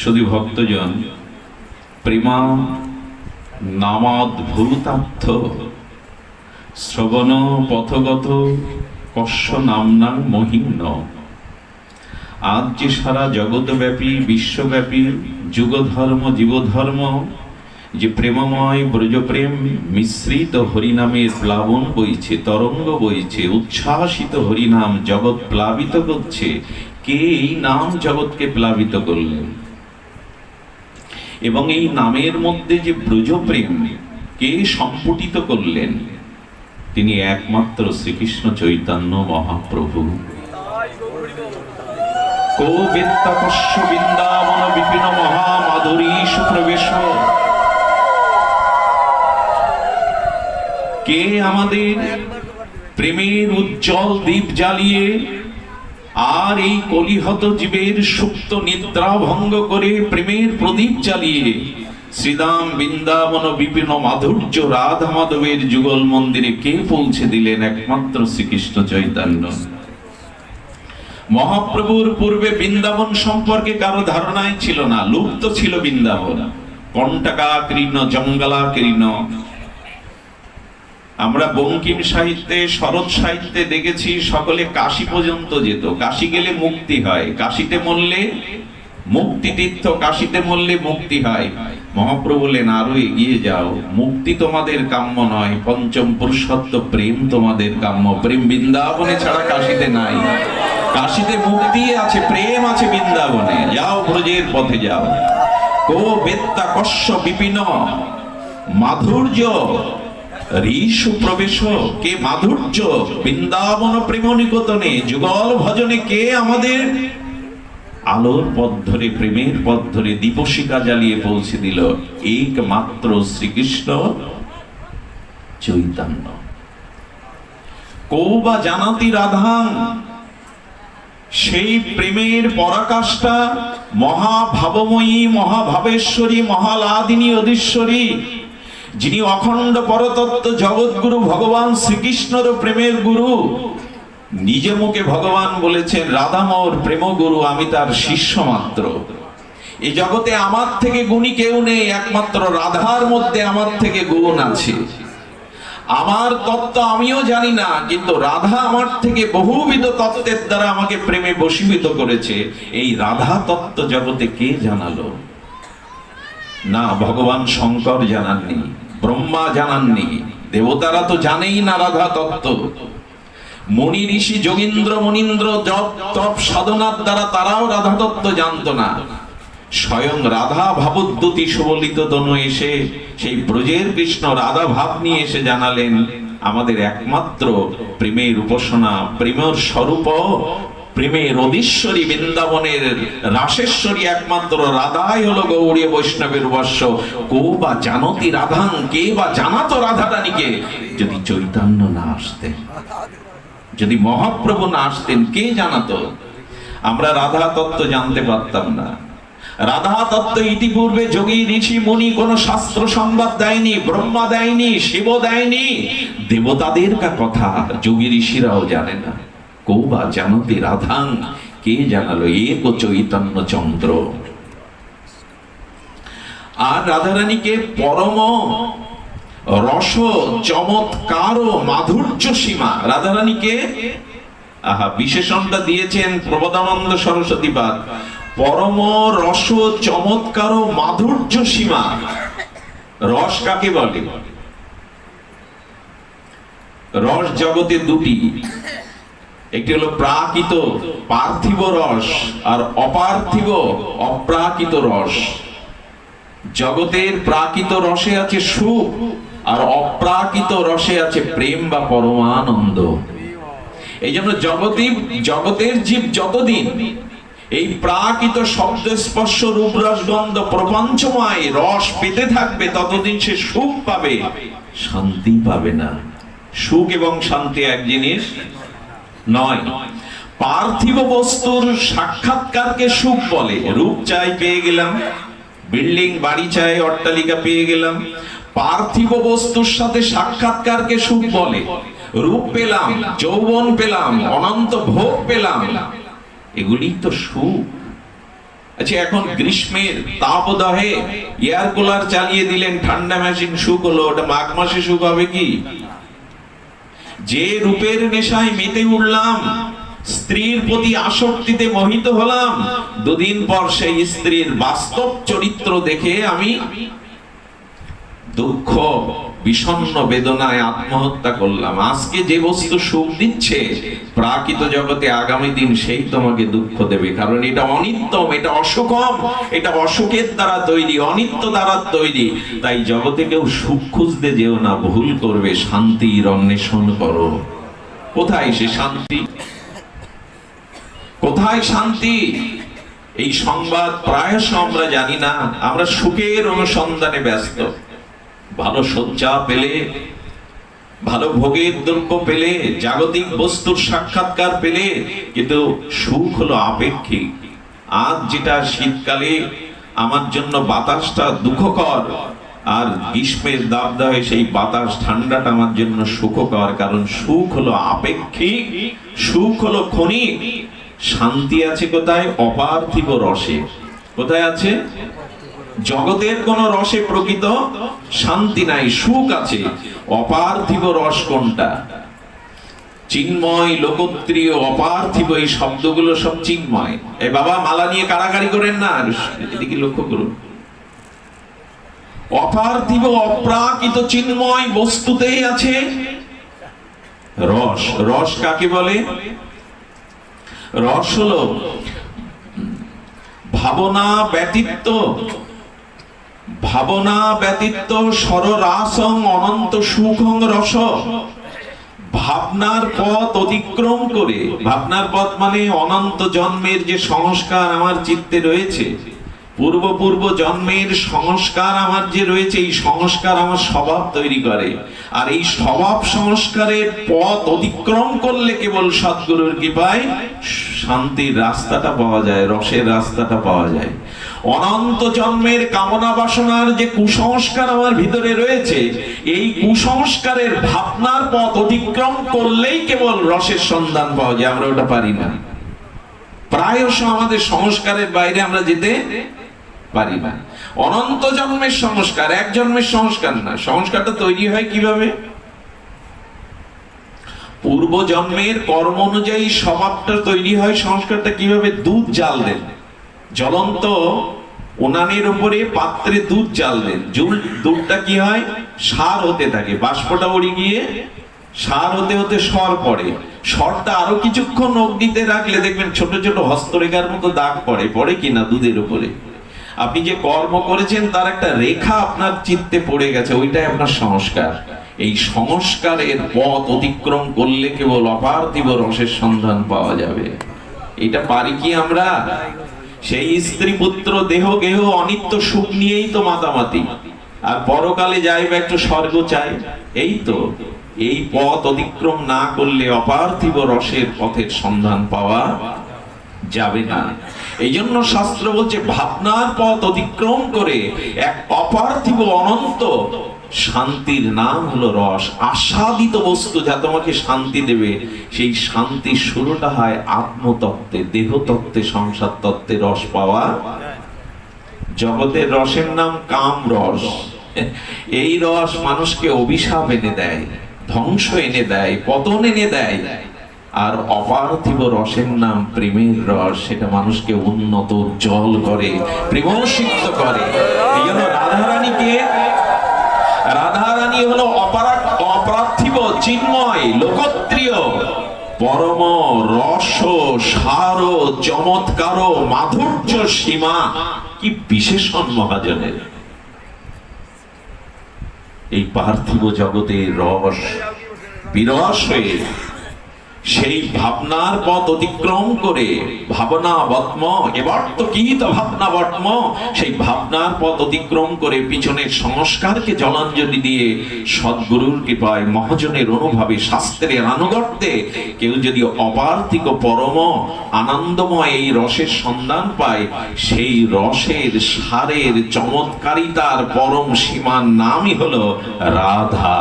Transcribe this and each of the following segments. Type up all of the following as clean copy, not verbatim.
শুধু ভক্তজন, প্রেমা নামাদ্ভুতার্থ শ্রবণ পথগত কস্য নামনা মহিম্ন। আজ যে সারা জগৎব্যাপী বিশ্বব্যাপী যুগধর্ম জীবধর্ম যে প্রেমময় ব্রজপ্রেম মিশ্রিত হরিনামের প্লাবন বইছে, তরঙ্গ বইছে, উচ্ছ্বাসিত হরিনাম জগৎ প্লাবিত করছে, কে এই নাম জগৎকে প্লাবিত করলেন? এবং এই নামের মধ্যে যে ব্রজপ্রেম কে সম্পুটিত করলেন? তিনি একমাত্র শ্রীকৃষ্ণ চৈতন্য মহাপ্রভু। কো বেত্তাকস্য বৃন্দাবন বিপিন মহামাধুরী সুপ্রবেশ। কে আমাদের প্রেমের উজ্জ্বল দীপ জ্বালিয়ে আর এই কলিহত জীবের সুপ্ত নিদ্রা ভঙ্গ করে প্রেমের প্রদীপ জ্বালিয়ে শ্রীধাম বৃন্দাবন বিপিন মাধুর্য রাধা মাধবের যুগল মন্দিরে কে পৌঁছে দিলেন? একমাত্র শ্রীকৃষ্ণ চৈতন্য মহাপ্রভুর। পূর্বে বৃন্দাবন সম্পর্কে কারো ধারণাই ছিল না, লুপ্ত ছিল বৃন্দাবন, কণ্টকাকীর্ণ জঙ্গলাকীর্ণ। আমরা বঙ্কিম সাহিত্যে শরৎ সাহিত্যে দেখেছি সকলে কাশী পর্যন্ত যেত, কাশী গেলে মুক্তি হয়, কাশীতে মরলে মুক্তি তীর্থ, কাশীতে মরলে মুক্তি হয়। মহাপ্রভু বললেন আরো এগিয়ে যাও, মুক্তি তোমাদের কাম্য নয়, পঞ্চম পুরুষত্ব প্রেম তোমাদের কাম্য। প্রেম বৃন্দাবনে ছাড়া কাশীতে নাই, কাশীতে মুক্তি আছে, প্রেম আছে বৃন্দাবনে। যাও ব্রজের পথে যাও। কো বেত্তা কস্য বিপিন মাধুর্য ঋষু প্রবেশ। কে মাধুর্য বৃন্দাবন প্রেম নিকতনে যুগল ভজনে কে আমাদের আলোর পথ ধরে প্রেমের পথ ধরে দীপশিখা জ্বালিয়ে পৌঁছে দিল? একমাত্র শ্রীকৃষ্ণ চৈতন্য। কো বা জানাতি রাধাং, সেই প্রেমের পরাকাষ্ঠা মহাভাবময়ী মহাভাবেশ্বরী মহালাদিনী অধীশ্বরী, যিনি অখণ্ড পরতত্ত্ব জগৎগুরু ভগবান শ্রীকৃষ্ণের প্রেমের গুরু। নিজে মুখে ভগবান বলেছেন রাধা মোর প্রেম গুরু, আমি তার শিষ্য মাত্র। এই জগতে আমার থেকে গুণী কেউ নেই, একমাত্র রাধার মধ্যে আমার থেকে গুণ আছে। আমার তত্ত্ব আমিও জানি না, কিন্তু রাধা আমার থেকে বহুবিধ তত্ত্বের দ্বারা আমাকে প্রেমে বশীভূত করেছে। এই রাধা তত্ত্ব জগতে কে জানালো? না, ভগবান শঙ্কর জানাননি, ব্রহ্মা জানাননি, দেবতারা তো জানেই না রাধা তত্ত্ব। মুনি ঋষি যোগীন্দ্র মুনীন্দ্র জপ তপ সাধনার দ্বারা তারাও রাধা তত্ত্ব জানতো না। স্বয়ং রাধা ভাবোদ্যুতি সুবলিত তনু এসে সেই ব্রজের কৃষ্ণ রাধা ভাব নিয়ে এসে জানালেন আমাদের একমাত্র প্রেমের উপাসনা, প্রেমের স্বরূপ, প্রেমের অধীশ্বরী বৃন্দাবনের রাসেশ্বরী একমাত্র রাধাই হলো গৌড়ীয় বৈষ্ণবের উপাস্য। কো বা জানতি রাধাং, কে বা জানাতো রাধা রানীকে? যদি চৈতন্য না আসতেন, যদি মহাপ্রভু না আসতেন, কে জানাতো? আমরা রাধা তত্ত্ব জানতে পারতাম না। রাধা তত্ত্ব ইতিপূর্বে যোগী ঋষি মুনি কোন শাস্ত্র সংবাদ দেয়নি, ব্রহ্মা দেয়নি, শিব দেয়নি, দেবতাদের কথা যোগী ঋষিরাও জানে না। কো বা জানতি রাধাং, কে জানালো? এক চৈতন্য চন্দ্র। আর রাধারানীকে পরম রস চমৎকার মাধুর্য সীমা, রাধারানীকে বিশেষণটা দিয়েছেন প্রবোধানন্দ সরস্বতী পাদ, পরম রস চমৎকার মাধুর্য সীমা। রস কাকে বলে? রস জগতে দুটি, একটি হলো প্রাকৃত পার্থিব রস আর অপার্থিব অপ্রাকৃত রস। জগতের প্রাকৃত রসে আছে সুখ, আর অপ্রাকৃত রসে আছে প্রেম বা পরমানন্দ। এই জন্য জগতের জীব যতদিন এই প্রাকৃত শব্দ স্পর্শ রূপ রস গন্ধ প্রপঞ্চময় রস পেতে থাকবে, ততদিন সে সুখ পাবে, শান্তি পাবে না। সুখ এবং শান্তি এক জিনিস নয়। পার্থিব বস্তুর সাক্ষাৎকারকে সুখ বলে। রূপ চাই, পেয়ে গেলাম, বিল্ডিং বাড়ি চাই, অট্টালিকা পেয়ে গেলাম। পার্থিব বস্তুর সাথে সাক্ষাৎকারকে সুখ বলে। রূপ পেলাম, যৌবন পেলাম, অনন্ত ভোগ পেলাম, এগুলি তো সুখ। আচ্ছা, এখন গ্রীষ্মের তাপদাহে এয়ার কুলার চালিয়ে দিলেন, ঠান্ডা মেশিন সুখ হলো, ওটা মাঘ মাসে সুখ হবে কি? যে রূপের নেশায় মেতে উঠলাম, স্ত্রীর প্রতি আসক্তিতে মোহিত হলাম, দুদিন পর সেই স্ত্রীর বাস্তব চরিত্র দেখে আমি দুঃখ বিষণ্ণ বেদনায় আত্মহত্যা করলাম। আজকে যে বস্তু সুখ দিচ্ছে, প্রাকৃত জগতে আগামী দিন সেই তোমাকে দুঃখ দেবে, কারণ এটা অনিত্যম, এটা অসুখম, এটা অসুখের দ্বারা তৈরি, অনিত্য দ্বারা তৈরি। তাই জগতে কেউ সুখ খুঁজতে যেও না, ভুল করবে, শান্তির অন্বেষণ করো। কোথায় সে শান্তি? কোথায় শান্তি? এই সংবাদ প্রায়শ আমরা জানি না, আমরা সুখের অনুসন্ধানে ব্যস্ত। ভালো শয্যা পেলে, ভালো ভোগের দ্রব্য পেলে, জাগতিক বস্তুর সাক্ষাৎকার পেলে, কিন্তু সুখ হলো আপেক্ষিক। আজ যেটা শীতকালে আমার জন্য বাতাসটা দুঃখকর, আর গ্রীষ্মের দাবদাহে সেই বাতাস ঠান্ডাটা আমার জন্য সুখকর, কারণ সুখ হলো আপেক্ষিক, সুখ হলো ক্ষণিক। শান্তি আছে কোথায়? অপার্থিব রসে। কোথায় আছে? জগতের কোন রসে প্রকৃত শান্তি নাই, সুখ আছে। অপার্থিব রস কোনটা? চিন্ময়, লোকত্রিয়, অপার্থিব, এই শব্দগুলো সব চিন্ময়। এই বাবা মালা নিয়ে কাড়াকাড়ি করেন না, এদিকে লক্ষ্য করুন। অপার্থিব অপ্রাকৃত চিন্ময় বস্তুতেই আছে রস। রস কাকে বলে? রস হলো ভাবনা ব্যতীত, ভাবনা ব্যতীত সররাসং অনন্ত সুখং রস। ভাবনার পথ অতিক্রম করে, ভাবনার পথ মানে অনন্ত জন্মের যে সংস্কার আমার চিত্তে রয়েছে, পূর্ব পূর্ব জন্মের সংস্কার আমার যে রয়েছে, এই সংস্কার আমার স্বভাব তৈরি করে। আর এই স্বভাব সংস্কারের পথ অতিক্রম করলে কেবল সদ্গুরুর কৃপায় শান্তির রাস্তাটা পাওয়া যায়, রসের রাস্তাটা পাওয়া যায়। অনন্ত জন্মের কামনা বাসনার যে কুসংস্কার আমার ভিতরে রয়েছে, এই কুসংস্কারের ভাবনার পথ অতিক্রম করলেই কেবল রসের সন্ধান পাওয়া যায়। আমরা ওটা পারি না। প্রায়শ আমাদের সংস্কারের বাইরে আমরা যেতে পারি না। অনন্ত জন্মের সংস্কার, এক জন্মের সংস্কার না। সংস্কারটা তৈরি হয় কিভাবে? পূর্ব জন্মের কর্ম অনুযায়ী স্বভাবটা তৈরি হয়। সংস্কারটা কিভাবে? দুধ জাল দেন, জ্বলন্ত উনানের উপরে পাত্রে দুধ জাল দেন, দুধটা কি হয়? সার হতে থাকে, বাষ্পটা উড়ে গিয়ে সার হতে হতে সর পড়ে। সরটা আরো কিছুক্ষণ অগ্নিতে রাখলে দেখবেন ছোট ছোট হস্তরেখার মতো দাগ পড়ে। পড়ে কিনা দুধের উপরে? আপনি যে কর্ম করেছেন তার একটা রেখা আপনার চিত্তে পড়ে গেছে, ওইটাই আপনার সংস্কার। এই সংস্কারের পথ অতিক্রম করলে কেবল অপার্থিব রসের সন্ধান পাওয়া যাবে। এটা পারি কি আমরা? সেই স্ত্রী পুত্র দেহ গেহ অনিত্য সুখ নিয়েই তো মাতামাতি, আর পরকালে যাইবে একটু স্বর্গ চাই। এই তো, এই পথ অতিক্রম না করলে অপার্থিব রসের পথের সন্ধান পাওয়া যাবে না। এই জন্য শাস্ত্র বলছে ভাবনার পথ অতিক্রম করে এক অপার্থিব অনন্ত শান্তির নাম হলো রস। আস্বাদিত বস্তু যা তোমাকে শান্তি দেবে, সেই শান্তির শুরুটা হয় আত্মতত্ত্বে, দেহতত্ত্বে, সংসার তত্ত্বে রস পাওয়া। জগতের রসের নাম কাম রস। এই রস মানুষকে অভিশাপ এনে দেয়, ধ্বংস এনে দেয়, পতন এনে দেয়। আর অপার্থিব রসের নাম প্রেমের রস, সেটা মানুষকে উন্নত, উজ্জ্বল করে, প্রেমসিক্ত করে। এই জন্য রাধারানী হলো অপার্থিব চিন্ময়, লোকত্রিয়, পরম রস, সার, চমৎকার, মাধুর্য সীমা। কি বিশেষণ মহাজনের! এই পার্থিব জগতের রস বিরস হয়ে সেই ভাবনার পথ অতিক্রম করে ভাবনা বত্ম, এবার তো কি তো ভাবনা বত্ম, সেই ভাবনার পথ অতিক্রম করে পিছনের সংস্কারকে জলাঞ্জলি দিয়ে সদ্গুরুর কৃপায়, মহাজনের অনুভবে, শাস্ত্রের আনুগত্যে কেউ যদি অপার্থিব পরম আনন্দময় এই রসের সন্ধান পায়, সেই রসের সারের চমৎকারিতার পরম সীমার নামই হলো রাধা।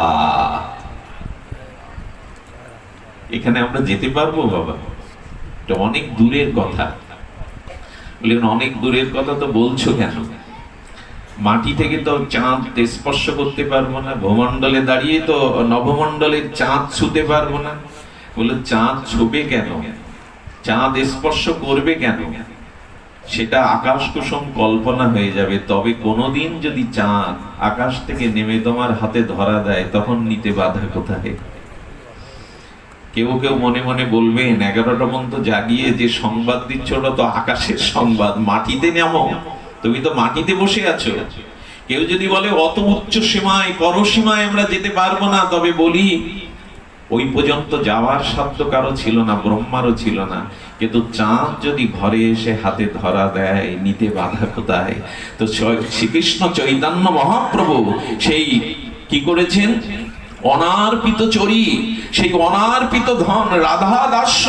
এখানে আমরা যেতে পারবো বাবা? এটা অনেক দূরের কথা। বললেন অনেক দূরের কথা তো বলছো কেন? মাটি থেকে তো চাঁদ স্পর্শ করতে পারবো না, ভূমণ্ডলে দাঁড়িয়ে তো নবমণ্ডলের চাঁদ ছুতে পারবো না। বলে চাঁদ ছুবে কেন, চাঁদ স্পর্শ করবে কেন? সেটা আকাশ কুসুম কল্পনা হয়ে যাবে। তবে কোনোদিন যদি চাঁদ আকাশ থেকে নেমে তোমার হাতে ধরা দেয়, তখন নিতে বাধা কোথায়? কেউ কেউ মনে মনে বলবেন 11টা পর্যন্ত জাগিয়ে যে সংবাদ দিচ্ছ ওটা তো আকাশের সংবাদ, মাটিতে নামো, তুমি তো মাটিতে বসে আছো। কেউ যদি বলে অত উচ্চ সীমায় করসীমায় আমরা যেতে পারবো না, তবে বলি ওই পর্যন্ত যাওয়ার সাধ্য কারো ছিল না, ব্রহ্মারও ছিল না। কিন্তু চাঁদ যদি ঘরে এসে হাতে ধরা দেয়, নিতে বাধা কোথায়? তো শ্রীকৃষ্ণ চৈতন্য মহাপ্রভু সেই কি করেছেন? অনার্পিত চরি, সেই অনার্পিত ধন রাধা দাস্য,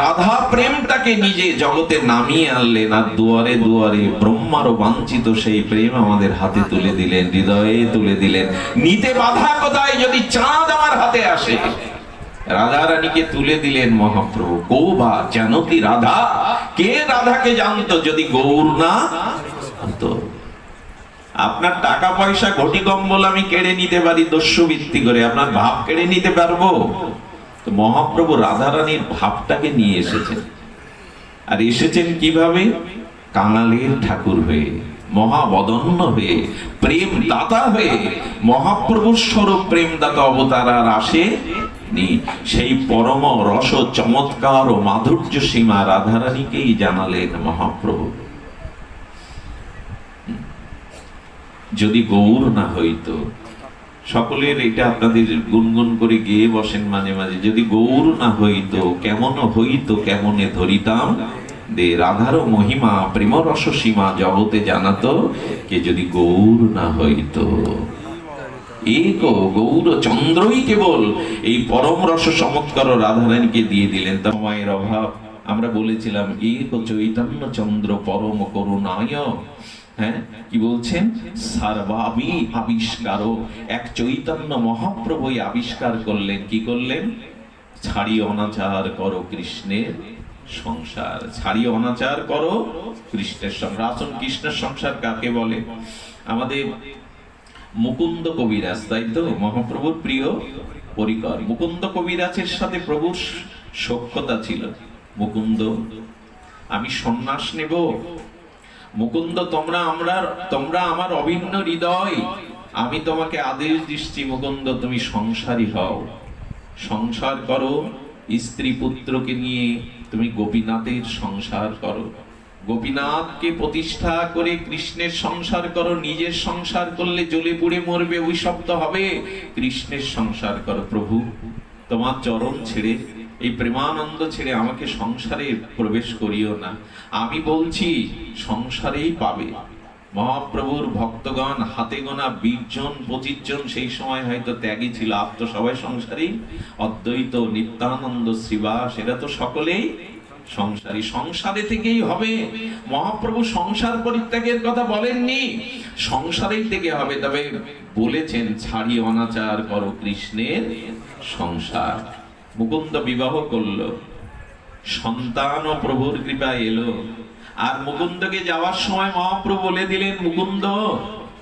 রাধা প্রেমটাকে নিজে জগতে নামিয়ে আনলেন। আর দুয়ারে দুয়ারে ব্রহ্মারও বাঞ্ছিত সেই প্রেম আমাদের হাতে তুলে দিলেন, হৃদয়ে তুলে দিলেন। নিতে বাধা কোথায় যদি চাঁদ আমার হাতে আসে? রাধা রানীকে তুলে দিলেন মহাপ্রভু। গো বা জানতি রাধা, কে রাধাকে জানতো যদি গৌর না হতো? আপনার টাকা পয়সা ঘটি কম্বল আমি কেড়ে নিতে পারি দস্যুবৃত্তি করে, আপনার ভাব কেড়ে নিতে পারবো? তো মহাপ্রভু রাধারানীর ভাবটাকে নিয়ে এসেছেন। আর এসেছেন কিভাবে? কাঙালের ঠাকুর হয়ে, মহাবদন্য হয়ে, প্রেম দাতা হয়ে। মহাপ্রভুর স্বরূপ প্রেম দাতা অবতার আর আসে নি। সেই পরম রস চমৎকার ও মাধুর্য সীমা রাধারানীকেই জানালেন মহাপ্রভু। যদি গৌর না হইতো, সকলের এটা আপনাদের গুনগুন করে গেয়ে বসেন মাঝে মাঝে, যদি গৌর না হইতো কেমন হইতো, কেমনে ধরিতাম দে রাধার মহিমা প্রেম রস সীমা জগতে জানাতো কে যদি গৌর না হইতো। এক গৌর চন্দ্রই কেবল এই পরম রস চমৎকার রাধারানীকে দিয়ে দিলেন। তার মায়ের অভাব আমরা বলেছিলাম, এক চৈতন্য চন্দ্র পরম করুণায়। হ্যাঁ, কি বলছেন? সার্বাবি আবিষ্কার, এক চৈতন্য মহাপ্রভুই আবিষ্কার করলেন। কি করলেন? ছাড়ি অনাচার করো কৃষ্ণের সংসার, ছাড়ি অনাচার করো কৃষ্ণের সংসার। আসুন, কৃষ্ণের সংসার কাকে বলে? আমাদের মুকুন্দ কবিরাজ, তাই তো? মহাপ্রভুর প্রিয় পরিকর। মুকুন্দ কবিরাজের সাথে প্রভুর সখ্যতা ছিল। মুকুন্দ, আমি সন্ন্যাস নেব। মুকুন্দ, তোমরা আমার অভিন্ন হৃদয়, আমি তোমাকে আদেশ দিচ্ছি মুকুন্দ, তুমি সংসারী হও, সংসার করো। স্ত্রী পুত্রকে নিয়ে তুমি গোপীনাথের সংসার করো, গোপীনাথকে প্রতিষ্ঠা করে কৃষ্ণের সংসার করো। নিজের সংসার করলে জ্বলে পুড়ে মরবে, অভিশপ্ত হবে। কৃষ্ণের সংসার করো। প্রভু, তোমার চরণ ছেড়ে, এই প্রেমানন্দ ছেড়ে আমাকে সংসারে প্রবেশ করিও না। আমি বলছি সংসারেই পাবে। মহাপ্রভুর ভক্তগণ হাতে গোনা 20 জন 25 জন সেই সময় হয়তো ত্যাগী ছিল, আপ তো সবাই সংসারী। অদ্বৈত, নিত্যানন্দ, শ্রীবাস, এরা তো সকলেই সংসারী। সংসারে থেকেই হবে। মহাপ্রভু সংসার পরিত্যাগের কথা বলেননি, সংসারেই থেকে হবে। তবে বলেছেন ছাড়ি অনাচার করো কৃষ্ণের সংসার। মুকুন্দ বিবাহ করলো, সন্তান ও প্রভুর কৃপা এলো। আর মুকুন্দকে যাওয়ার সময় মহাপ্রভু বলে দিলেন, মুকুন্দ,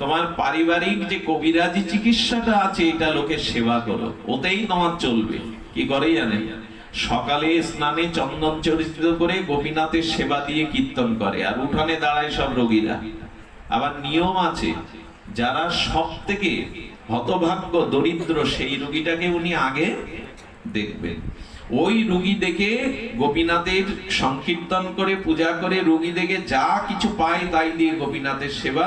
তোমার পারিবারিক যে কবিরাজি চিকিৎসাটা আছে, এটা লোকের সেবা করো, ওতেই তোমার চলবে। কি করে জানেন? সকালে স্নানে চন্দন চরিত্র করে গোপীনাথের সেবা দিয়ে কীর্তন করে, আর উঠানে দাঁড়ায় সব রোগীরা। আবার নিয়ম আছে, যারা সব থেকে হতভাগ্য দরিদ্র সেই রোগীটাকে উনি আগে দেখবেন। ওই রোগী দেখে গোপীনাথের সংকীর্তন করে পূজা করে রোগী দেখে যা কিছু পায় তাই দিয়ে গোপীনাথের সেবা,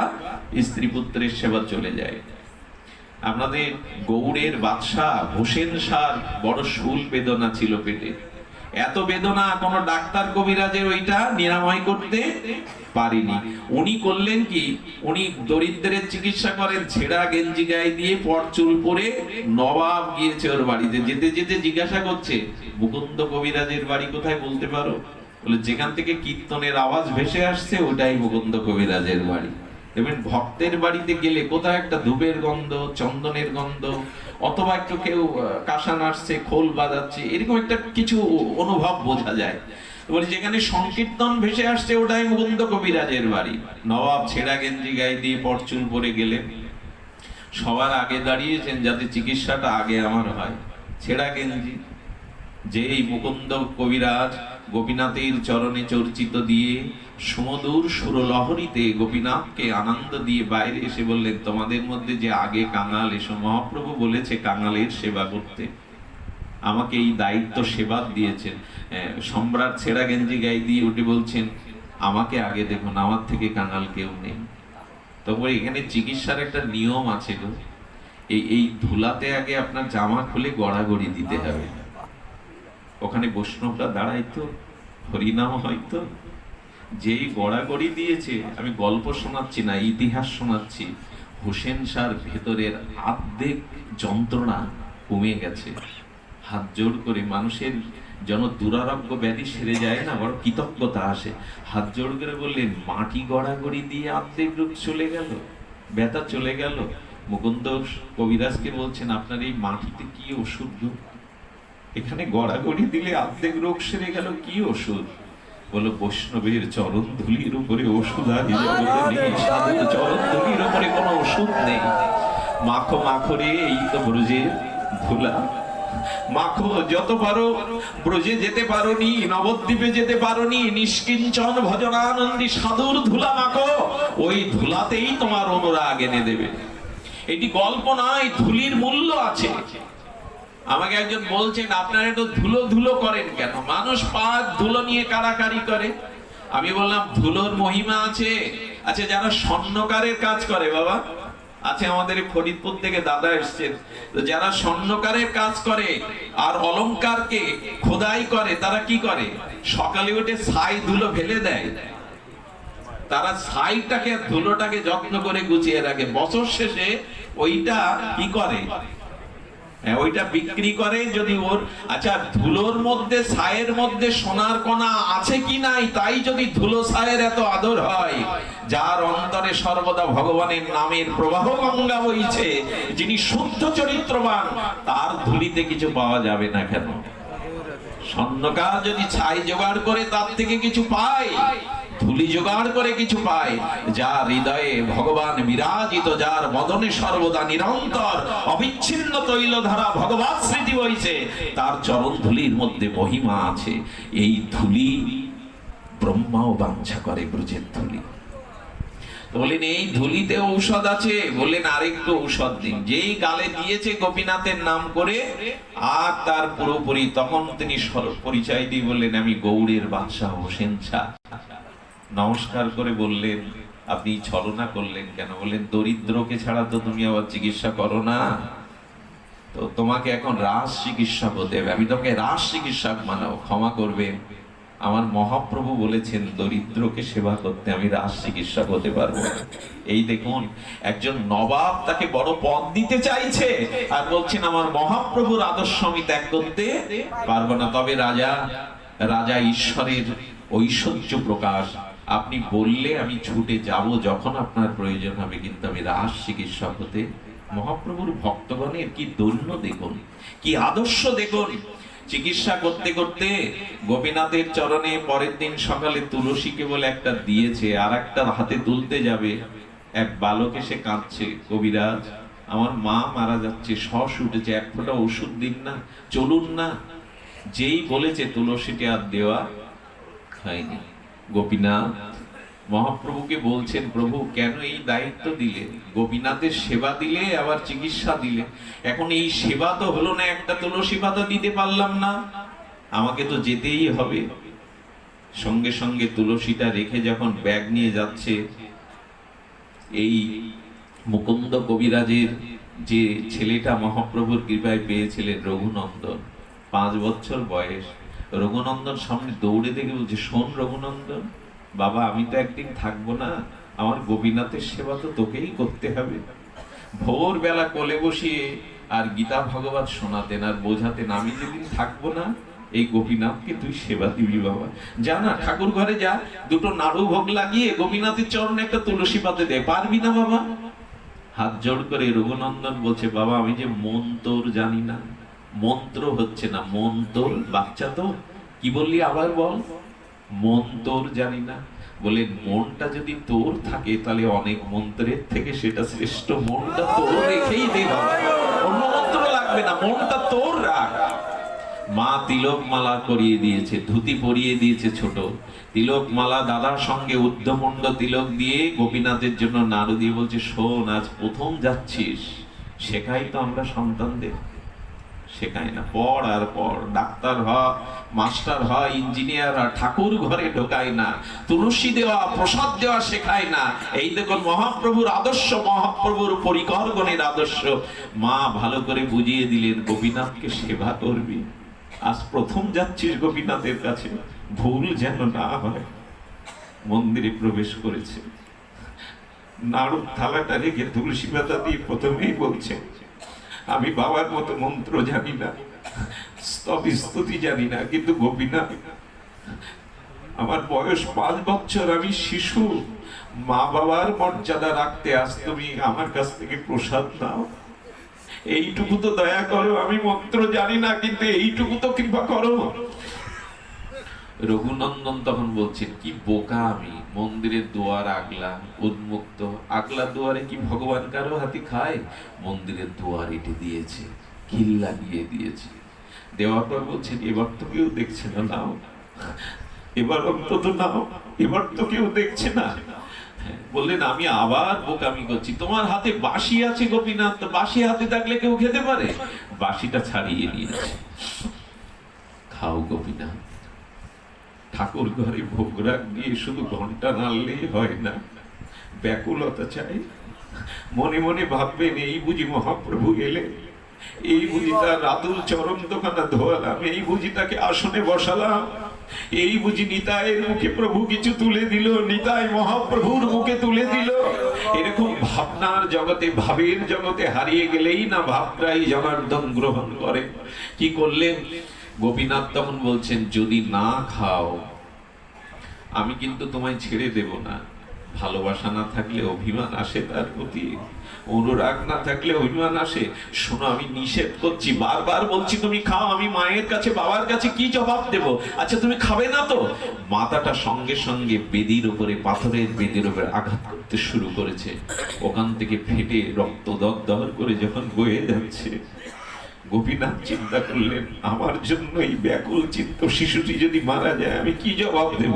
স্ত্রী পুত্রের সেবা চলে যায়। আপনাদের গৌড়ের বাদশাহ হোসেন শাহর বড় শুল বেদনা ছিল পেটে। এত বেদনা কোন ডাক্তার কবিরাজের ওইটা নিরাময় করতে পারেনি। উনি করলেন কি, উনি দরিদ্রের চিকিৎসা করেন। ছেঁড়া গেঞ্জি গায়ে দিয়ে পরচুল পরে নবাব গিয়েছে ওর বাড়িতে। যেতে যেতে জিজ্ঞাসা করছে, মুকুন্দ কবিরাজের বাড়ি কোথায় বলতে পারো? বলে, যেখান থেকে কীর্তনের আওয়াজ ভেসে আসছে ওটাই মুকুন্দ কবিরাজের বাড়ি। দেখবেন ভক্তের বাড়িতে গেলে কোথাও একটা ধূপের গন্ধ, চন্দনের গন্ধ, অথবা একটু কেউ কাঁসা নাড়ছে, খোল বাজাচ্ছে, এরকম একটা কিছু অনুভব বোঝা যায়। বলি যেখানে সংকীর্তন ভেসে আসছে ওটাই মুকুন্দ কবিরাজের বাড়ি। নবাব ছেঁড়া গেঞ্জি গায়ে দিয়ে পরচুল পরে গেলেন, সবার আগে দাঁড়িয়েছেন যাতে চিকিৎসাটা আগে আমার হয়। ছেঁড়া গেঞ্জি, যেই মুকুন্দ কবিরাজ গোপীনাথের চরণে চর্চিত দিয়ে সুমধুর সুরলহরীতে গোপীনাথকে আনন্দ দিয়ে বাইরে এসে বললেন, তোমাদের মধ্যে যে আগে কাঙাল এসো, মহাপ্রভু বলেছে কাঙালের সেবা করতে, আমাকে এই দায়িত্ব সেবা দিয়েছেন। সম্রাট ছেঁড়া গেঞ্জি গায়ে দিয়ে উঠে বলছেন, আমাকে আগে দেখুন, আমার থেকে কাঙাল কেউ নেই। তবে এখানে চিকিৎসার একটা নিয়ম আছে গো, এই ধুলাতে আগে আপনার জামা খুলে গড়াগড়ি দিতে হবে। ওখানে বৈষ্ণবরা দাঁড়াইতো, হরিনাম হয়তো, যেই গড়াগড়ি দিয়েছে, আমি গল্প শোনাচ্ছি না, ইতিহাস শোনাচ্ছি, হোসেন শাহর ভেতরের আর্ধেক যন্ত্রণা কমে গেছে। হাত জোড় করে, মানুষের যেন দুরারোগ্য ব্যাধি সেরে যায় না, বড় কৃতজ্ঞতা আসে, হাত জোড় করে বললেন, মাটি গড়াগড়ি দিয়ে আর্ধেক রোগ চলে গেল, ব্যথা চলে গেল। মুকুন্দ কবিরাজকে বলছেন, আপনার এই মাটিতে কি ওষুধ, এখানে গড়াগড়ি দিলে অর্ধেক রোগ সেরে গেল, কি ওষুধ? বলো, বৈষ্ণবের চরণ ধুলির উপরে ওষুধ আর নেই, সাধুর চরণ ধুলির উপরে কোনো ওষুধ নেই। মাখো মাখো রে, এই তো ব্রজের ধুলা, মাখো যত পারো। ব্রজে যেতে পারোনি, নবদ্বীপে যেতে পারোনি, নিষ্কিঞ্চন ভজনানন্দী সাধুর ধুলা মাখো, ওই ধুলাতেই তোমার অনুরাগ এনে দেবে। এটি গল্প নয়, ধুলির মূল্য আছে। আমাকে একজন বলছেন, আপনারা একটু ধুলো ধুলো করেন কেন? মানুষ পাঁচ ধুলো নিয়ে কারাকারি করে। আমি বললাম, ধুলোর মহিমা আছে। আচ্ছা, যারা স্বর্ণকারের কাজ করে, বাবা আছে আমাদের ফরিদপুর থেকে দাদা এসছেন, যারা স্বর্ণকারের কাজ করে আর অলংকারকে খোদাই করে, তারা কি করে? সকালে উঠে ছাই ধুলো ফেলে দেয়, তারা ছাইটাকে ধুলোটাকে যত্ন করে গুছিয়ে রাখে। বছর শেষে ওইটা কি করে? ওইটা বিক্রি করে। যদি ওর, আচ্ছা, ধুলোর মধ্যে ছায়ের মধ্যে সোনার কণা আছে কি নাই, তাই যদি ধুলো ছায়ের এত আদর হয়, যার অন্তরে সর্বদা ভগবানের নামের প্রবাহ গঙ্গা বইছে, যিনি শুদ্ধ চরিত্রবান, তার ধুলিতে কিছু পাওয়া যাবে না কেন? স্বর্ণকার যদি ছাই জোগাড় করে তার থেকে কিছু পায়, ধুলি জোগাড় করে কিছু পায়, যার হৃদয়ে ভগবান বিরাজিত, যার মদনে সর্বদা নিরন্তর অবিচ্ছিন্ন তৈলধারা ভগবান স্মৃতি বইছে, তার চরণ ধুলির মধ্যে মহিমা আছে। এই ধুলি ব্রহ্মাও বাঞ্ছা করে, ব্রজের ধুলি। বলেন, এই ধুলিতে ঔষধ আছে। বললেন, আরেকটু ঔষধ দিন। যেই গালে দিয়েছে গোপীনাথের নাম করে, আর তার পুরোপুরি, তখন তিনি পরিচয় দিয়ে বললেন, আমি গৌড়ের বাদশাহ হোসেন শাহ। নমস্কার করে বললেন, আপনি ছলনা করলেন কেন? বললেন, দরিদ্রকে ছাড়া তো তুমি আবার চিকিৎসা করো না, তো তোমাকে এখন রাস চিকিৎসক হতে হবে। আমি তোকে রাস চিকিৎসক মানাও, ক্ষমা করবেন, আমার মহাপ্রভু বলেছেন দরিদ্রকে সেবা করতে, আমি রাস চিকিৎসক হতে পারবো। এই দেখুন, একজন নবাব তাকে বড় পদ দিতে চাইছে আর বলছেন, আমার মহাপ্রভুর আদর্শ আমি ত্যাগ করতে পারবো না। তবে রাজা ঈশ্বরের ঐশ্বর্য প্রকাশ, আপনি বললে আমি ছুটে যাব যখন আপনার প্রয়োজন হবে, কিন্তু আমি রাস চিকিৎসক হতে। মহাপ্রভুর ভক্তগণের কি দৈন্য দেখুন, কি আদর্শ দেখুন। চিকিৎসা করতে করতে গোপীনাথের চরণে পরের দিন সকালে তুলসীকে বলে একটা দিয়েছে, আর একটা হাতে তুলতে যাবে, এক বালক এসে কাঁদছে, কবিরাজ আমার মা মারা যাচ্ছে, শ্বাস উঠেছে, এক ফোঁটা ওষুধ দিন না, চলুন না। যেই বলেছে তুলসীটি আর দেওয়া হয়নি। গোপীনাথ মহাপ্রভুকে বলছেন, প্রভু কেন এই দায়িত্ব দিলে? গোপীনাথের সেবা দিলে, আবার চিকিৎসা দিলে, এখন এই সেবা তো হলো না, একটা তুলসী পাতা দিতে পারলাম না, আমাকে তো যেতেই হবে। সঙ্গে সঙ্গে তুলসীটা রেখে যখন ব্যাগ নিয়ে যাচ্ছে, এই মুকুন্দ কবিরাজের যে ছেলেটা মহাপ্রভুর কৃপায় পেয়েছিলেন, রঘুনন্দন, 5 বছর বয়স, রঘুনন্দন সামনে দৌড়ে দেখে বলছে, শোন রঘুনন্দন, বাবা আমি তো একদিন থাকবো না, আমার গোপীনাথের সেবা তো তোকেই করতে হবে। ভোরবেলা কোলে বসিয়ে আর গীতা ভগবত শোনাতেন আর বোঝাতেন, আমি যেদিন থাকবো না, এই গোপীনাথকে তুই সেবা দিবি বাবা, যা না ঠাকুর ঘরে যা, দুটো নাড়ু ভোগ লাগিয়ে গোপীনাথের চরণে একটা তুলসী পাতে দে, পারবি না বাবা? হাত জোড় করে রঘুনন্দন বলছে, বাবা আমি যে মন্তর জানি না, মন্ত্র হচ্ছে না, মন্তর, বাচ্চা তো, কি বললি আবার বল? মন তোর জানি না, বলে মনটা যদি তোর থাকে তাহলে অনেক মন্ত্রের থেকে সেটা শ্রেষ্ঠ। মনটা তোর রেখেই দে, অন্য মন্ত্র লাগবে না, মনটা তোর রাখ। মা তিলক মালা করিয়ে দিয়েছে, ধুতি পরিয়ে দিয়েছে ছোট তিলক মালা, দাদার সঙ্গে ঊর্ধ্বমুণ্ড তিলক দিয়ে গোপীনাথের জন্য নাড়ু দিয়ে বলছে, শোন আজ প্রথম যাচ্ছিস, শেখাই তো আমরা সন্তানদের, শেখাই না? পড় আর পড়, ডাক্তার হ, মাস্টার হ, ইঞ্জিনিয়ার হ, ঠাকুর ঘরে ঢোকায় না, তুলসী দেওয়া প্রসাদ দেওয়া শেখায় না। এই দেখুন মহাপ্রভুর আদর্শ, মহাপ্রভুর পরিকরগণের আদর্শ। মা ভালো করে বুঝিয়ে দিলেন, গোপীনাথকে সেবা করবি, আজ প্রথম যাচ্ছিস গোপীনাথের কাছে, ভুল যেন না হয়। মন্দিরে প্রবেশ করেছে, নাড়ুর থালাটা রেখে তুলসী পাতা দিয়ে প্রথমেই বলছে, আমি বাবার মতো মন্ত্র জানি না, স্তুতি জানি না, কিন্তু গোপীনাথ আমার বয়স 5 বছর, আমি শিশু, মা বাবার মর্যাদা রাখতে আজ তুমি আমার কাছ থেকে প্রসাদ নাও, এইটুকু তো দয়া করো। আমি মন্ত্র জানি না, কিন্তু এইটুকু তো কৃপা করো। রঘুনন্দন তখন বলছেন, কি বোকা আমি, মন্দিরের দুয়ার আগলা উন্মুক্ত, আগলা দুয়ারে কি ভগবান কারো হাতে খায়? মন্দিরের দুয়ার এটে দিয়েছে, খিল লাগিয়ে দিয়েছে। দেওয়ার পর বলছেন, এবার তো কেউ দেখছে না, নাও এবার অন্তত নাও, এবার তো কেউ দেখছে না। বললেন, আমি আবার বোকামি করছি, তোমার হাতে বাঁশি আছে গোপীনাথ, বাঁশি হাতে থাকলে কেউ খেতে পারে? বাঁশিটা ছাড়িয়ে নিয়েছে, খাও গোপীনাথ। ঠাকুর ঘরে ভোগ রাখ দিয়ে শুধু ঘন্টা নাড়লেই হয় না, ব্যাকুলতা চাই। মনে মনে ভাববেন, এই বুঝি মহাপ্রভু এলেন, এই বুঝি তার রাতুল চরম দোকানা ধোয়ালাম, এই বুঝি তাকে আসনে বসালাম, এই বুঝি নিতাইয়ের মুখে প্রভু কিছু তুলে দিল, নিতাই মহাপ্রভুর মুখে তুলে দিল। এরকম ভাবনার জগতে, ভাবের জগতে হারিয়ে গেলেই না ভাবটাই জনার্দন গ্রহণ করে। কি করলেন গোপীনাথ? তখন বলছেন, যদি না খাও আমি কিন্তু তোমায় ছেড়ে দেব না। ভালোবাসা না থাকলে অভিমান আসে, তার প্রতি অনুরাগ না থাকলে অভিমান আসে। শোনো, আমি নিষেধ করছি, বারবার বলছি তুমি খাও, আমি মায়ের কাছে বাবার কাছে কি জবাব দেব? আচ্ছা তুমি খাবে না তো? মাথাটা সঙ্গে সঙ্গে বেদির উপরে, পাথরের বেদির উপরে আঘাত করতে শুরু করেছে। ওখান থেকে ফেটে রক্ত দরদর করে যখন বয়ে যাচ্ছে, গোপীনাথ চিন্তা করলেন, আমার জন্য এই ব্যাকুল চিত্ত শিশুটি যদি মারা যায় আমি কি জবাব দেব?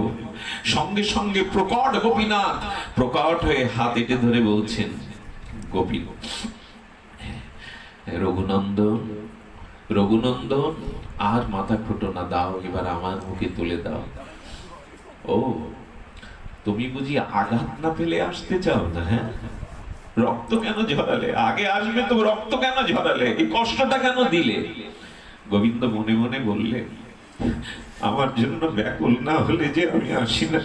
সঙ্গে সঙ্গে প্রকট গোপীনাথ প্রকট হয়ে হাত এঁটে ধরে বলছেন, গোপী রঘুনন্দন, রঘুনন্দন আর মাথা খুঁটো না, দাও এবার আমার মুখে তুলে দাও। ও, তুমি বুঝি আঘাত না পেলে আসতে চাও না? হ্যাঁ, রক্ত কেন ঝরালে? আগে আসবে তো, রক্ত কেন ঝরালে? এই কষ্টটা কেন দিলে? গোবিন্দ মনে মনে বললেন, আমার জন্য ব্যাকুল না হলে যে আমি আসি না।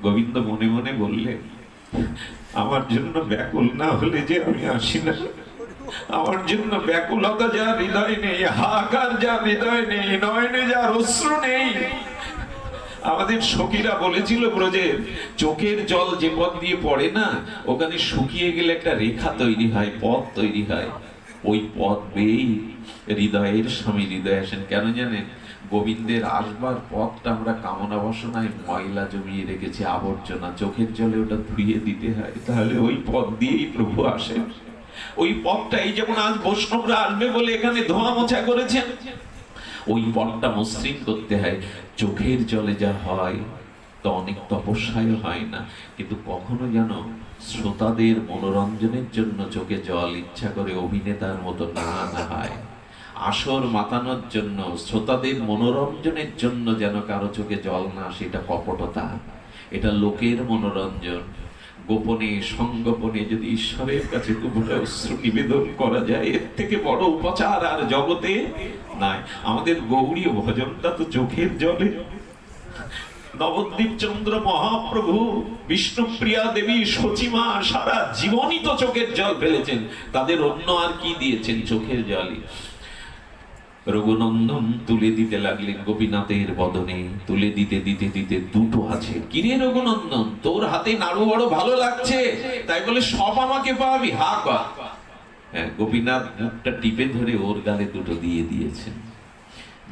গোবিন্দ মনে মনে বললেন, আমার জন্য ব্যাকুল না হলে যে আমি আসি না। আমার জন্য ব্যাকুলতা যা হৃদয় নেই, হাহাকার যা হৃদয় নেই, নয়নে যা অশ্রু নেই। আমাদের সখীরা বলেছিল, ব্রজের চোখের জল যে পথ দিয়ে পড়ে না, ওখানে শুকিয়ে গেলে একটা রেখা তৈরি হয়, পথ তৈরি হয়। ওই পথ বেয়েই হৃদয়ের স্বামী হৃদয় আসেন। কেন জানেন? গোবিন্দের আসবার পথটা আমরা কামনা বাসনায় ময়লা জমিয়ে রেখেছি, আবর্জনা, চোখের জলে ওটা ধুইয়ে দিতে হয়, তাহলে ওই পথ দিয়েই প্রভু আসেন। ওই পথটাই যেমন আজ বৈষ্ণবরা আসবে বলে এখানে ধোয়া মোছা করেছেন, ওই পথটা মসৃণ করতে হয়। চোখের জলে যা হয় তা অনেক তপস্যায় হয় না, কিন্তু কখনো যেন শ্রোতাদের মনোরঞ্জনের জন্য চোখে জল ইচ্ছা করে অভিনেতার মতো না হয়। আসর মাতানোর জন্য, শ্রোতাদের মনোরঞ্জনের জন্য যেন কারো চোখে জল না, সেটা কপটতা, এটা লোকের মনোরঞ্জন। গোপনে সংগোপনে যদি ঈশ্বরের কাছে দুপুরে অশ্রু নিবেদন করা যায়, এর থেকে বড় উপচার আর জগতে নাই। আমাদের গৌরী ভজনটা তো চোখের জলে। নবদ্বীপ চন্দ্র মহাপ্রভু, বিষ্ণুপ্রিয়া দেবী, সচিমা সারা জীবনই তো চোখের জল ফেলেছেন, তাদের অন্য আর কি দিয়েছেন? চোখের জলই। রঘুনন্দন তুলে দিতে লাগলেন গোপীনাথের বদনে, তুলে দিতে দিতে দিতে দুটো আছে। কিরে রঘুনন্দন, তোর হাতে নাড়ু বড় ভালো লাগছে, তাই বলে সব আমাকে পাবি? হা কর। হ্যাঁ, গোপীনাথ মুখটা টিপে ধরে ওর গালে দুটো দিয়ে দিয়েছেন।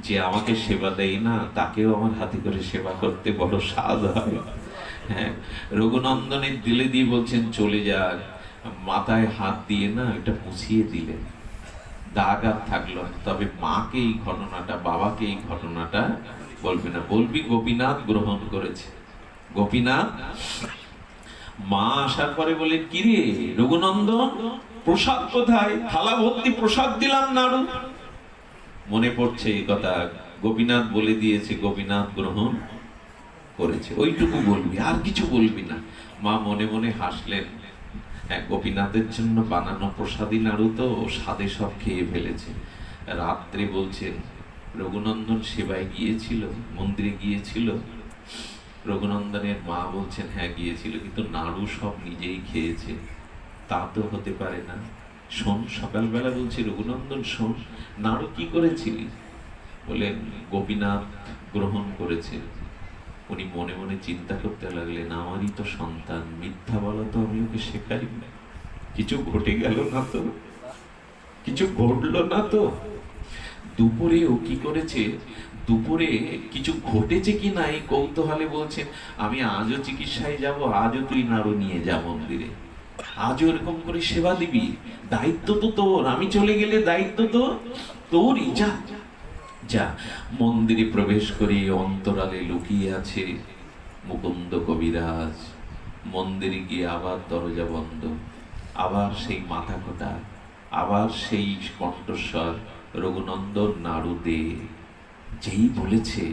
যে আমাকে সেবা দেয় না তাকেও আমার হাতে করে সেবা করতে বড় স্বাদ হয়। হ্যাঁ, রঘুনন্দনের দিলে দিয়ে বলছেন চলে যাক, মাথায় হাত দিয়ে না এটা মুছিয়ে দিলেন, দাগ আর থাকলো না। তবে মাকে এই ঘটনাটা, বাবাকে এই ঘটনাটা বলবি না, বলবি গোপীনাথ গ্রহণ করেছে। গোপীনাথ মা আসার পরে বলে, কিরে রঘুনন্দন, প্রসাদ কোথায়? থালা ভর্তি প্রসাদ দিলাম নাড়ু। মনে পড়ছে এই কথা, গোপীনাথ বলে দিয়েছে, গোপীনাথ গ্রহণ করেছে, ওইটুকু বলবি, আর কিছু বলবি না। মা মনে মনে হাসলেন। হ্যাঁ, গোপীনাথের জন্য বানানো প্রসাদী নাড়ু তো স্বাদে সব খেয়ে ফেলেছে। রাত্রে বলছেন রঘুনন্দন সেবায় গিয়েছিল, মন্দিরে গিয়েছিল। রঘুনন্দনের মা বলছেন হ্যাঁ গিয়েছিল, কিন্তু নাড়ু সব নিজেই খেয়েছে। তা তো হতে পারে না। শোন, সকালবেলা বলছি রঘুনন্দন শোন, নাড়ু কি করেছিলি? বলেন গোপীনাথ গ্রহণ করেছে। উনি মনে মনে চিন্তা করতে লাগলেন, আমারই তো সন্তান, মিথ্যা বলা তো আমি ওকে শেখাই না। কিছু ঘটে গেল না তো? কিছু ঘটলো না তো? দুপুরে ও কি করেছে, দুপুরে কিছু ঘটেছে কি না এই কৌতূহলে বলছেন, আমি আজও চিকিৎসায় যাব, আজও তুই নাড়ু নিয়ে যা মন্দিরে, আজও এরকম করে সেবা দিবি, দায়িত্ব তো তোর, আমি চলে গেলে দায়িত্ব তো তোরই, যা যা। মন্দিরে প্রবেশ করে অন্তরালে লুকিয়ে আছে মুকুন্দ কবিরাজ। মন্দিরে গিয়ে আবার দরজা বন্ধ, আবার সেই মাথা কোটা, আবার সেই কণ্ঠস্বর, রঘুনন্দন নাড়ু দে। যেই বলেছে,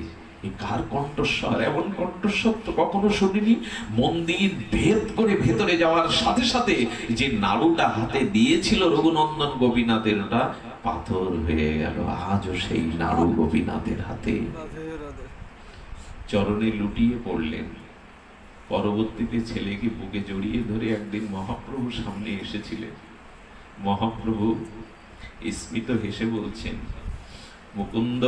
এই কার কণ্ঠস্বর? এমন কণ্ঠস্বর তো কখনো শুনিনি। মন্দির ভেদ করে ভেতরে যাওয়ার সাথে সাথে যে নাড়ুটা হাতে দিয়েছিল রঘুনন্দন গোপীনাথের, ওটা পাথর হয়ে গেল। আজও সেই নাড়ু গোপীনাথের হাতে। চরণে লুটিয়ে পড়লেন। পরবর্তীতে ছেলেকে বুকে জড়িয়ে ধরে একদিন মহাপ্রভু সামনে এসেছিলেন। মহাপ্রভু স্মিত হেসে বলছেন, মুকুন্দ,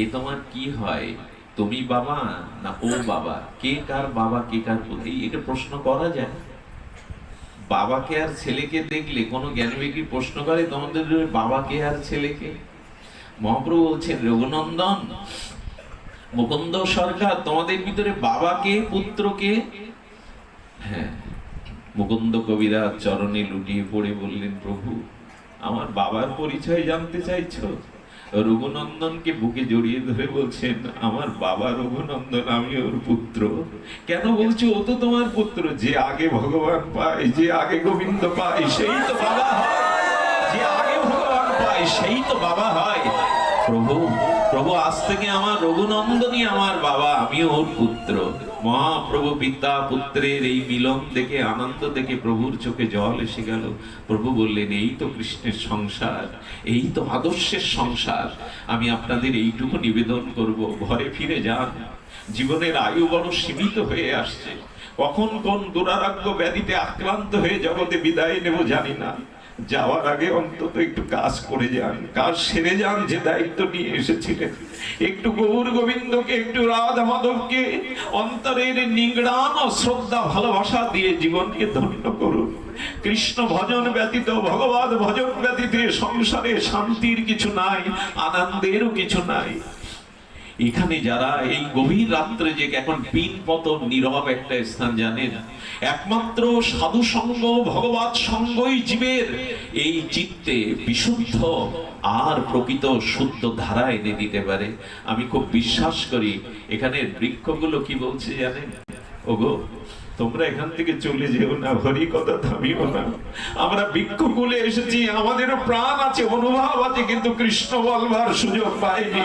এ তোমার কি হয়? তুমি বাবা না ও বাবা? কে কার বাবা, কে কার পুত্র? এটা প্রশ্ন করা যায়? বাবাকে আর ছেলেকে দেখলে কোনো জ্ঞানী কি প্রশ্ন করে তোমাদের বাবাকে আর ছেলেকে? মহাপ্রভু বলছেন, রঘুনন্দন, মুকুন্দ সরকার, তোমাদের ভিতরে বাবাকে পুত্রকে? হ্যাঁ। মুকুন্দ কবিরাজ চরণে লুটিয়ে পড়ে বললেন, প্রভু, আমার বাবার পরিচয় জানতে চাইছো? রঘুনন্দনকে বুকে জড়িয়ে ধরে বলছেন, আমার বাবা রঘুনন্দন, আমি ওর পুত্র। কেন বলছো ও তো তোমার পুত্র? যে আগে ভগবান পায়, যে আগে গোবিন্দ পায়, সেই তো বাবা হয়। যে আগে ভগবান পায় সেই তো বাবা হয়। প্রভু, প্রভু, আজ থেকে আমার রঘুনন্দনই আমার বাবা, আমি ওর পুত্র। মহাপ্রভু পিতা পুত্রের এই মিলন দেখে, আনন্দ দেখে প্রভুর চোখে জল এসে গেল। প্রভু বললেন, এই তো কৃষ্ণের সংসার, এই তো আদর্শের সংসার। আমি আপনাদের এইটুকু নিবেদন করব, ঘরে ফিরে যান। জীবনের আয়ু বড় সীমিত হয়ে আসছে। কখন কোন দুরারোগ্য ব্যাধিতে আক্রান্ত হয়ে জগতে বিদায় নেব জানি না। যাওয়ার আগে অন্তত একটু কাজ করে যান, কাজ সেরে যান যে দায়িত্ব নিয়ে এসেছিলেন। একটু গৌর গোবিন্দকে, একটু রাধা মাধবকে অন্তরের নিংড়ান ও শ্রদ্ধা ভালোবাসা দিয়ে জীবনকে ধন্য করুন। কৃষ্ণ ভজন ব্যতীত, ভগবত ভজন ব্যতীত সংসারে শান্তির কিছু নাই, আনন্দেরও কিছু নাই। এখানে যারা এই গভীর রাত্রে যে এখন পিন পতন নীরব একটা স্থান জানেন, একমাত্র সাধু সঙ্গ, ভগবত সঙ্গই জীবের এই চিত্তে বিশুদ্ধ আর প্রকৃত শুদ্ধ ধারা এনে দিতে পারে। আমি খুব বিশ্বাস করি। এখানে বৃক্ষগুলো কি বলছে জানেন? ওগো, তোমরা এখান থেকে চলে যেও না, হরি কথা থামিও না। আমরা বৃক্ষকুলে এসেছি, আমাদেরও প্রাণ আছে, অনুভব আছে, কিন্তু কৃষ্ণ বলবার সুযোগ পাইনি।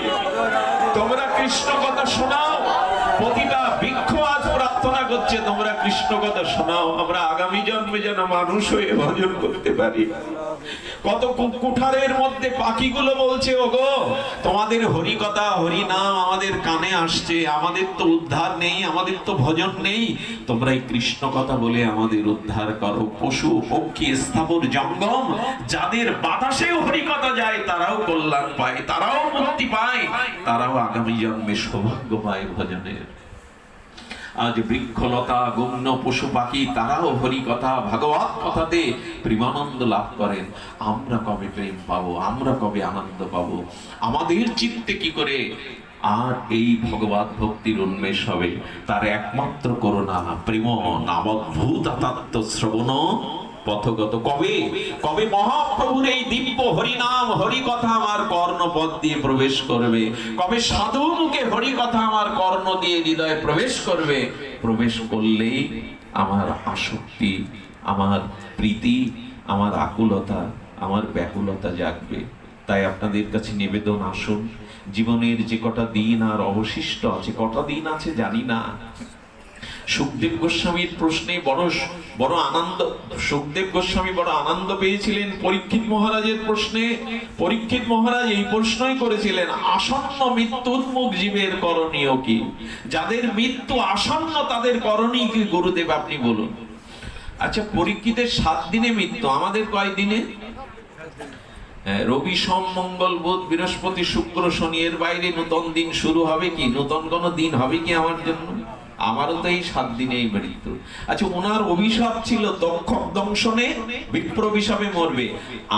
তোমরা কৃষ্ণ কথা শোনাও। প্রতিটা বৃক্ষ আজ প্রার্থনা করছে, তোমরা কৃষ্ণ কথা শোনাও, আমরা আগামী জন্মে যেন মানুষ হয়ে ভজন করতে পারি। কত কুঠারের মধ্যে পাখিগুলো বলছে, ওগো তোমাদের হরি কথা হরি নাম আমাদের কানে আসছে, আমাদের তো উদ্ধার নেই, আমাদের তো ভজন নেই, তোমরা এই কৃষ্ণ কথা বলে আমাদের উদ্ধার করো। পশু পক্ষী স্থাবর জঙ্গম যাদের বাতাসেও হরি কথা যায় তারাও কল্যাণ পায়, তারাও মুক্তি পায়, তারাও আগামী জন্মে সৌভাগ্য পায় ভজনের। আজ বৃক্ষলতা গণ্য পশু পাখি তারাও হরি কথা ভাগবত কথাতে প্রেমানন্দ লাভ করেন। আমরা কবে প্রেম পাবো, আমরা কবে আনন্দ পাবো? আমাদের চিত্তে কি করে আর এই ভগবত ভক্তির উন্মেষ হবে? তার একমাত্র করুণা প্রেম নামদ্ভুত তত্ত্ব শ্রবণ পথগত। কবে কবে মহাপ্রভুর এই দিব্য হরিনাম হরি কথা আমার কর্ণপদ দিয়ে প্রবেশ করবে? কবে সাধু মুখে হরি কথা আমার কর্ণ দিয়ে হৃদয়ে প্রবেশ করবে? প্রবেশ করলেই আমার আসক্তি, আমার প্রীতি, আমার আকুলতা, আমার ব্যাকুলতা জাগবে। তাই আপনাদের কাছে নিবেদন, আসুন জীবনের যে কটা দিন আর অবশিষ্ট আছে, কটা দিন আছে জানি না। সুখদেব গোস্বামীর প্রশ্নে বড় আনন্দ, সুখদেব গোস্বামী বড় আনন্দ পেয়েছিলেন পরীক্ষিত মহারাজের প্রশ্নে। পরীক্ষিত মহারাজ এই প্রশ্নই করেছিলেন, আসন্ন মৃত্যুন্মুখ জীবের করণীয় কি? যাদের মৃত্যু আসন্ন তাদের করণীয় কি গুরুদেব আপনি বলুন। আচ্ছা, পরীক্ষিতের 7 দিনে মৃত্যু, আমাদের কয় দিনে? রবি সোম মঙ্গল বুধ বৃহস্পতি শুক্র শনি, এর বাইরে নতুন দিন শুরু হবে কি? নতুন কোন দিন হবে কি আমার জন্য? আমারও তো এই 7 দিনেই মৃত্যু। আচ্ছা, ওনার অভিশাপ ছিল দক্ষক দংশনে বিপ্র অভিশাপে মরবে।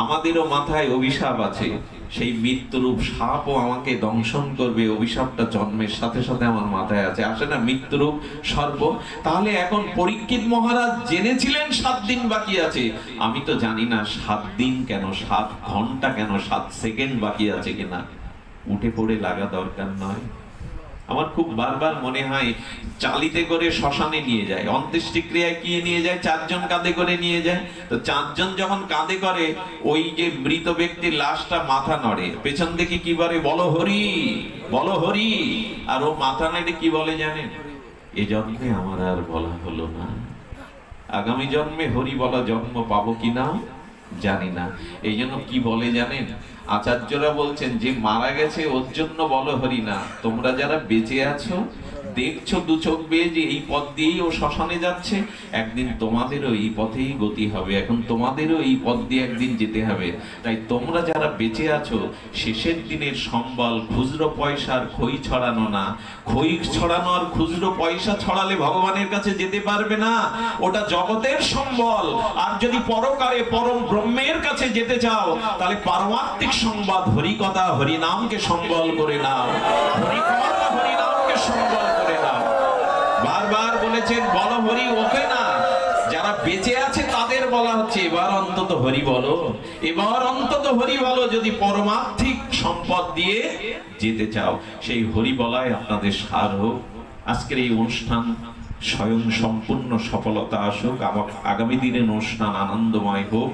আমাদেরও মাথায় অভিশাপ আছে, সেই মৃত্যুরূপ সাপও আমাকে দংশন করবে। অভিশাপটা জন্মের সাথে সাথে আমার মাথায় আছে, আসে না মৃত্যুরূপ সর্প? তাহলে এখন পরীক্ষিত মহারাজ জেনেছিলেন 7 দিন বাকি আছে, আমি তো জানি না 7 দিন কেন, 7 ঘন্টা কেন, 7 সেকেন্ড বাকি আছে কিনা। উঠে পড়ে লাগা দরকার নয়? আমার খুব বারবার মনে হয় চালিতে করে শ্মশানে নিয়ে যায়, অন্ত্যেষ্টিক্রিয়ায় কি নিয়ে যায়? 4 জন কাঁধে করে নিয়ে যায়। তো 4 জন যখন কাঁধে করে, ওই যে মৃত ব্যক্তির লাশটা মাথা নড়ে, পেছন থেকে কি বলে? বলো হরি, বলো হরি। আর ও মাথা নেড়ে কি বলে জানেন? এ জন্মে আমার আর বলা হলো না, আগামী জন্মে হরি বলা জন্ম পাবো কিনা জানি না। এই জন্য কি বলে জানেন? আচার্যরা বলছেন, যে মারা গেছে ওর জন্য বলো হরি না, তোমরা যারা বেঁচে আছো দেখছো দু চোখ বেয়ে যে এই পথ দিয়েই ও শ্মশানে যাচ্ছে, একদিন তোমাদেরও এই পথেই গতি হবে, এখন তোমাদেরও এই পথ দিয়ে একদিন যেতে হবে। তাই তোমরা যারা বেঁচে আছো, শেষের দিনের সম্বল খুচরো পয়সার খই ছড়ানো না। খই ছড়ানো আর খুচরো পয়সা ছড়ালে ভগবানের কাছে যেতে পারবে না, ওটা জগতের সম্বল। আর যদি পরকারে পরম ব্রহ্মের কাছে যেতে চাও, তাহলে পারমাত্মিক সংবাদ হরিকথা হরিনামকে সম্বল করে নাও, হরিকথা হরিনামকে সম্বল করে নাও। বারবার বলেছেন বলো হরি, ওকে না, যারা বেঁচে আছে তাদের বলা হচ্ছে এবার অন্তত হরি বলো, এবার অন্তত হরি বলো, যদি পরমাত্মিক সম্পদ দিয়ে যেতে চাও। সেই হরি বলায় আপনাদের সার হোক। আজকের এই অনুষ্ঠান স্বয়ং সম্পূর্ণ সফলতা আসুক, আগামী দিনের অনুষ্ঠান আনন্দময় হোক।